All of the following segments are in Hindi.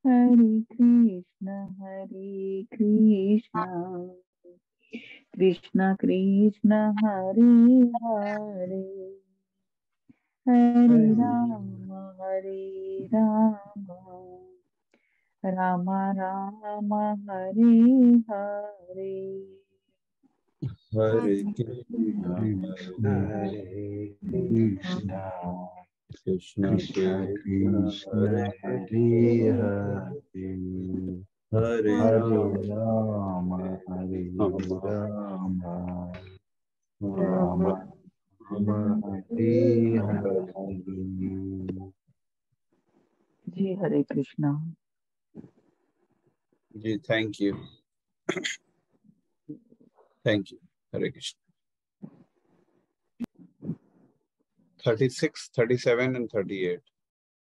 हरे कृष्णा कृष्णा कृष्ण हरे हरे, हरे राम राम राम हरे हरे। हरे कृष्णा कृष्ण हरे कृष्ण कृष्ण कृष्ण कृष्ण कृष्ण हरे हरे हरे, हरे हरे राम राम हरे राम, राम राम हरे हरे। जी हरे कृष्णा। जी thank you Hare Krishna. 36, 37 and 38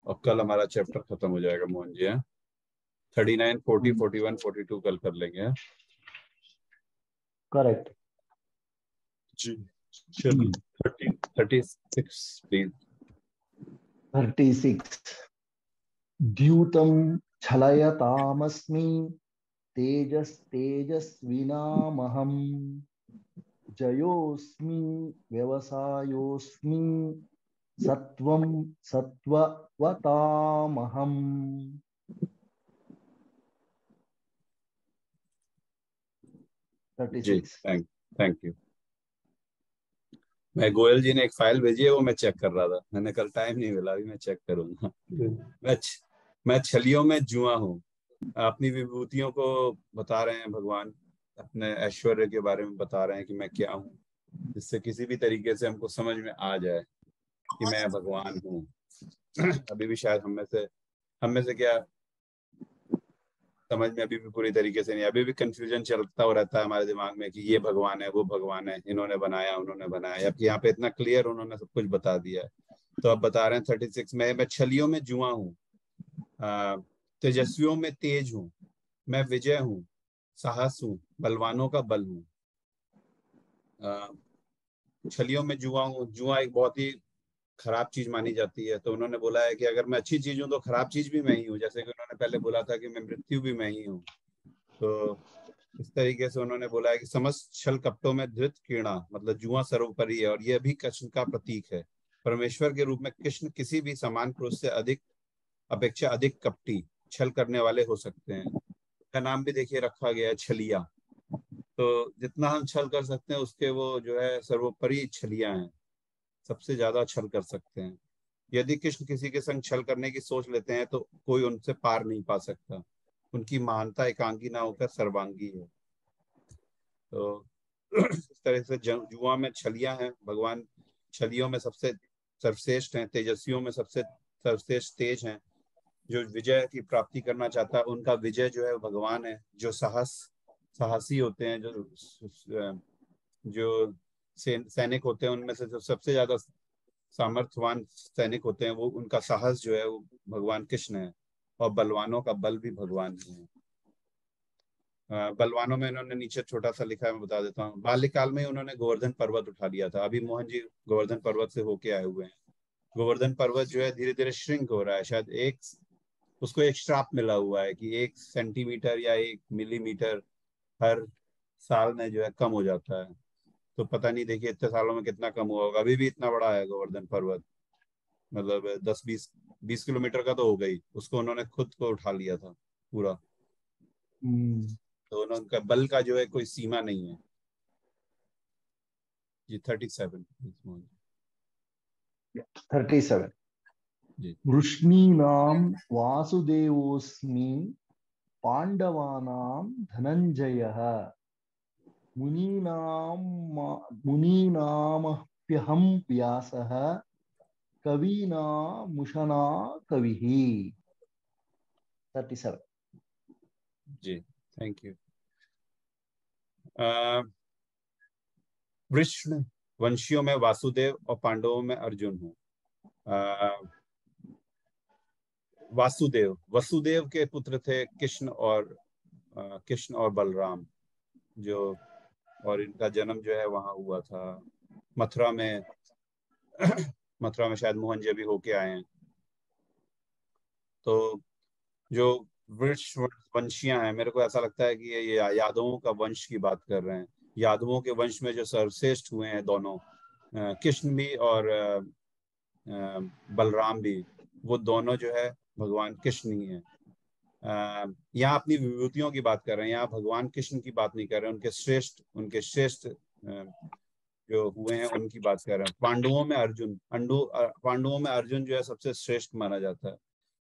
और कल हमारा चैप्टर खत्म हो जाएगा मोहन जी। 39, 40, 41, 42 कल कर लेंगे। करेक्ट जी चलो 36 प्लीज। 36 द्यूतं छलयतामस्मि तेजस्तेजस्विनामहम् जयोऽस्मि व्यवसायोऽस्मि सत्वं सत्त्ववतामहम्। जी 36 थैंक यू। मैं गोयल जी ने एक फाइल भेजी है, वो मैं चेक कर रहा था। मैंने कल टाइम नहीं मिला, अभी मैं चेक करूंगा। मैं छलियों में जुआ हूँ। अपनी विभूतियों को बता रहे हैं भगवान, अपने ऐश्वर्य के बारे में बता रहे हैं कि मैं क्या हूँ, जिससे किसी भी तरीके से हमको समझ में आ जाए कि मैं भगवान हूँ। अभी भी शायद हम में से क्या समझ में अभी भी पूरी तरीके से नहीं, अभी भी कंफ्यूजन चलता हो रहता है हमारे दिमाग में कि ये भगवान है, वो भगवान है, इन्होंने बनाया उन्होंने बनाया। अब यहाँ पे इतना क्लियर उन्होंने सब कुछ बता दिया है। तो अब बता रहे हैं 36 में, मैं छलियों में जुआ हूँ, तेजस्वियों में तेज हूँ, मैं विजय हूँ, साहस हूँ, बलवानों का बल हूँ। छलियों में जुआ हूँ, जुआ एक बहुत ही खराब चीज मानी जाती है। तो उन्होंने बोला है कि अगर मैं अच्छी चीज हूँ तो खराब चीज भी मैं ही हूँ, जैसे कि उन्होंने पहले बोला था कि मैं मृत्यु भी मैं ही हूँ। तो इस तरीके से उन्होंने बोला है कि समस्त छल कपटों में धृत कीड़ा, मतलब जुआ सर्वोपरि है और यह भी कृष्ण का प्रतीक है। परमेश्वर के रूप में कृष्ण किसी भी समान पुरुष से अपेक्षा अधिक कपटी छल करने वाले हो सकते हैं। का नाम भी देखिए रखा गया है छलिया। तो जितना हम छल कर सकते हैं उसके वो जो है सर्वोपरि छलिया हैं, सबसे ज्यादा छल कर सकते हैं। यदि कृष्ण किसी के संग छल करने की सोच लेते हैं तो कोई उनसे पार नहीं पा सकता। उनकी महानता एकांगी ना होकर सर्वांगी है। तो इस तरह से जुआ में छलियां हैं, भगवान छलियों में सबसे सर्वश्रेष्ठ हैं, तेजस्वियों में सबसे सर्वश्रेष्ठ तेज हैं। जो विजय की प्राप्ति करना चाहता है उनका विजय जो है भगवान है। जो साहसी होते हैं, जो सैनिक होते हैं, उनमें से जो सबसे ज्यादा सामर्थ्यवान सैनिक होते हैं, वो उनका साहस जो है वो भगवान कृष्ण है। और बलवानों का बल भी भगवान ही है। बलवानों में इन्होंने नीचे छोटा सा लिखा है, मैं बता देता हूँ। बाल्यकाल में उन्होंने गोवर्धन पर्वत उठा लिया था। अभी मोहन जी गोवर्धन पर्वत से होके आए हुए हैं। गोवर्धन पर्वत जो है धीरे धीरे श्रिंक हो रहा है। शायद उसको एक श्राप मिला हुआ है कि 1 सेंटीमीटर या 1 मिलीमीटर हर साल में जो है कम हो जाता है। तो पता नहीं, देखिए इतने सालों में कितना कम हुआ होगा। अभी भी इतना बड़ा है गोवर्धन पर्वत, मतलब 10-20 किलोमीटर का तो हो गई। उसको उन्होंने खुद को उठा लिया था पूरा। तो उनका बल का जो है कोई सीमा नहीं है। जी 37 37 जी वृष्णीनां वासुदेवोऽस्मि पाण्डवानां धनञ्जयः मुनीनामप्यहं व्यासः कवीनामुशना कविः। 37 जी थैंक यू। वृष्ण वंशियों में वासुदेव और पांडवों में अर्जुन हूँ। वसुदेव के पुत्र थे कृष्ण और बलराम, जो और इनका जन्म जो है वहां हुआ था मथुरा में। मथुरा में शायद मोहन जी अभी होके आए हैं। तो जो वृक्ष वंशियां हैं। मेरे को ऐसा लगता है कि ये यादवों का वंश की बात कर रहे हैं। यादवों के वंश में जो सर्वश्रेष्ठ हुए हैं दोनों, कृष्ण भी और बलराम भी, वो दोनों जो है भगवान कृष्ण ही है। यहाँ अपनी विभूतियों की बात कर रहे हैं, यहाँ भगवान कृष्ण की बात नहीं कर रहे हैं। उनके श्रेष्ठ जो हुए हैं उनकी बात कर रहे हैं। पांडवों में अर्जुन जो है सबसे श्रेष्ठ माना जाता है,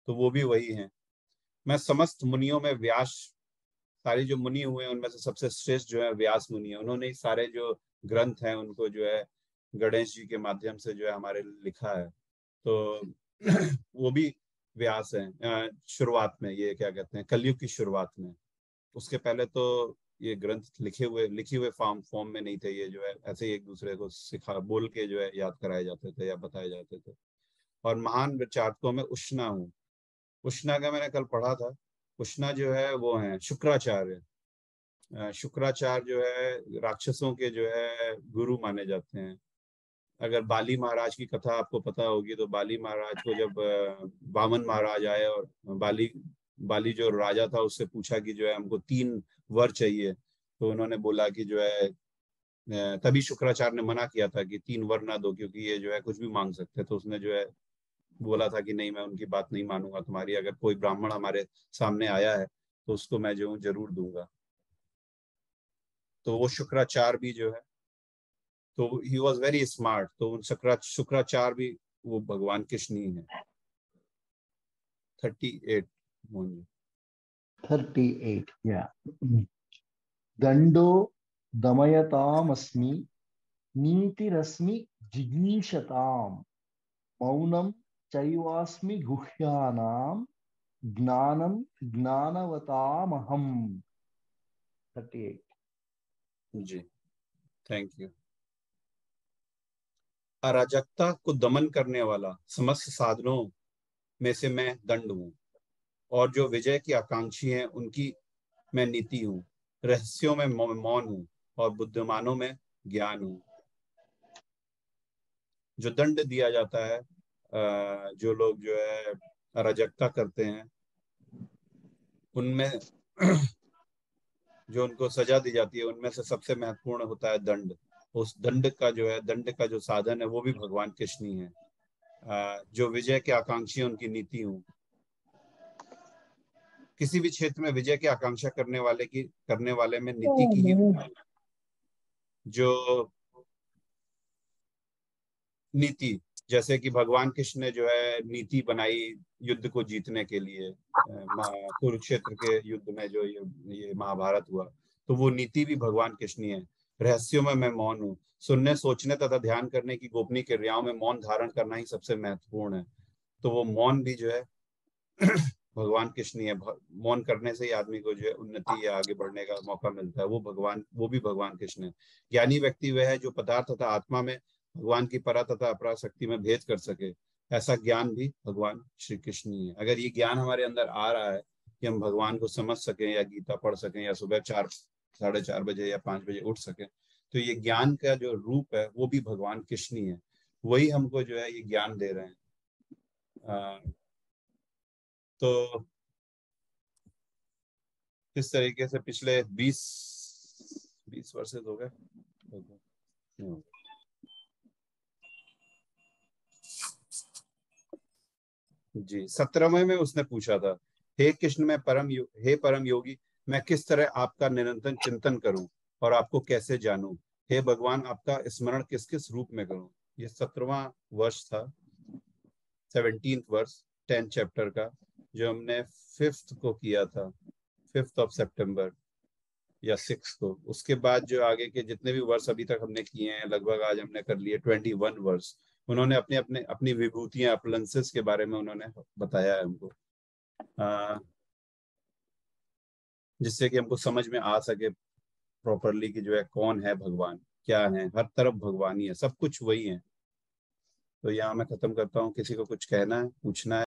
तो वो भी वही है। मैं समस्त मुनियों में व्यास, सारे जो मुनि हुए हैं उनमें से सबसे श्रेष्ठ जो है व्यास मुनि है। उन्होंने सारे जो ग्रंथ हैं उनको जो है गणेश जी के माध्यम से जो है हमारे लिखा है। तो वो भी व्यास हैं शुरुआत में, ये क्या कहते हैं, कलयुग की शुरुआत में। उसके पहले तो ये ग्रंथ लिखे हुए फॉर्म में नहीं थे। ये जो है ऐसे ही एक दूसरे को सिखा बोल के जो है याद कराए जाते थे या बताए जाते थे। और महान विचारकों में उष्णा हूँ। उष्णा का मैंने कल पढ़ा था। उष्णा जो है वो है शुक्राचार्य। शुक्राचार्य जो है राक्षसों के जो है गुरु माने जाते हैं। अगर बाली महाराज की कथा आपको पता होगी, तो बाली महाराज को जब वामन महाराज आए और बाली जो राजा था उससे पूछा कि जो है हमको 3 वर चाहिए, तो उन्होंने बोला कि जो है तभी शुक्राचार्य ने मना किया था कि 3 वर ना दो, क्योंकि ये जो है कुछ भी मांग सकते हैं। तो उसने जो है बोला था कि नहीं, मैं उनकी बात नहीं मानूंगा तुम्हारी। अगर कोई ब्राह्मण हमारे सामने आया है तो उसको मैं जो जरूर दूंगा। तो वो शुक्राचार्य भी जो है, तो ही वॉज वेरी स्मार्ट। तो शुक्राचार्य भी वो भगवान कृष्ण ही है। 38 मोहन जी। 38, yeah. दंडो दमयतामस्मि नीतिरस्मि जिगीषताम् मौनं चैवास्मि गुह्यानां ज्ञानं ज्ञानवतामहम्। 38। जी, थैंक यू। अराजकता को दमन करने वाला समस्त साधनों में से मैं दंड हूँ, और जो विजय की आकांक्षी हैं उनकी मैं नीति हूँ। रहस्यों में मौन हूँ और बुद्धिमानों में ज्ञान हूँ। जो दंड दिया जाता है, जो लोग जो है अराजकता करते हैं, उनमें जो उनको सजा दी जाती है उनमें से सबसे महत्वपूर्ण होता है दंड। उस दंड का जो साधन है वो भी भगवान कृष्ण ही है। जो विजय के आकांक्षी है उनकी नीति हूँ। किसी भी क्षेत्र में विजय की आकांक्षा करने वाले में नीति की ही, जो नीति, जैसे कि भगवान कृष्ण ने जो है नीति बनाई युद्ध को जीतने के लिए। कुरुक्षेत्र के युद्ध में जो ये महाभारत हुआ, तो वो नीति भी भगवान कृष्ण ही है। रहस्यों में मैं मौन हूँ। सुनने, सोचने तथा ध्यान करने की गोपनीय क्रियाओं में मौन धारण करना ही सबसे महत्वपूर्ण है। तो वो मौन भी जो है भगवान कृष्ण ही है। मौन करने से ही आदमी को जो है उन्नति या आगे बढ़ने का मौका मिलता है। वो भी भगवान कृष्ण है। ज्ञानी व्यक्ति वह है जो पदार्थ तथा आत्मा में भगवान की परा तथा अपरा शक्ति में भेद कर सके। ऐसा ज्ञान भी भगवान श्री कृष्ण ही है। अगर ये ज्ञान हमारे अंदर आ रहा है कि हम भगवान को समझ सकें, या गीता पढ़ सकें, या सुबह 4-4:30 बजे या 5 बजे उठ सकें, तो ये ज्ञान का जो रूप है वो भी भगवान कृष्ण ही है। वही हमको जो है ये ज्ञान दे रहे हैं। तो इस तरीके से पिछले 20 वर्ष हो गए। जी, 17वें में उसने पूछा था, हे कृष्ण हे परम योगी, मैं किस तरह आपका निरंतर चिंतन करूं और आपको कैसे जानूं? हे भगवान, आपका स्मरण किस किस रूप में करूं? ये 17वां वर्ष था, 17th वर्ष 10th चैप्टर का, जो हमने 5th को किया था, 5th of September या 6 को। उसके बाद जो आगे के जितने भी वर्ष अभी तक हमने किए हैं, लगभग आज हमने कर लिए 21 वर्ष। उन्होंने अपनी विभूतियां, अपलंसेस के बारे में उन्होंने बताया है हमको, जिससे कि हमको समझ में आ सके प्रॉपरली कि जो है कौन है भगवान, क्या है। हर तरफ भगवान ही है, सब कुछ वही है। तो यहाँ मैं खत्म करता हूँ। किसी को कुछ कहना है, पूछना है?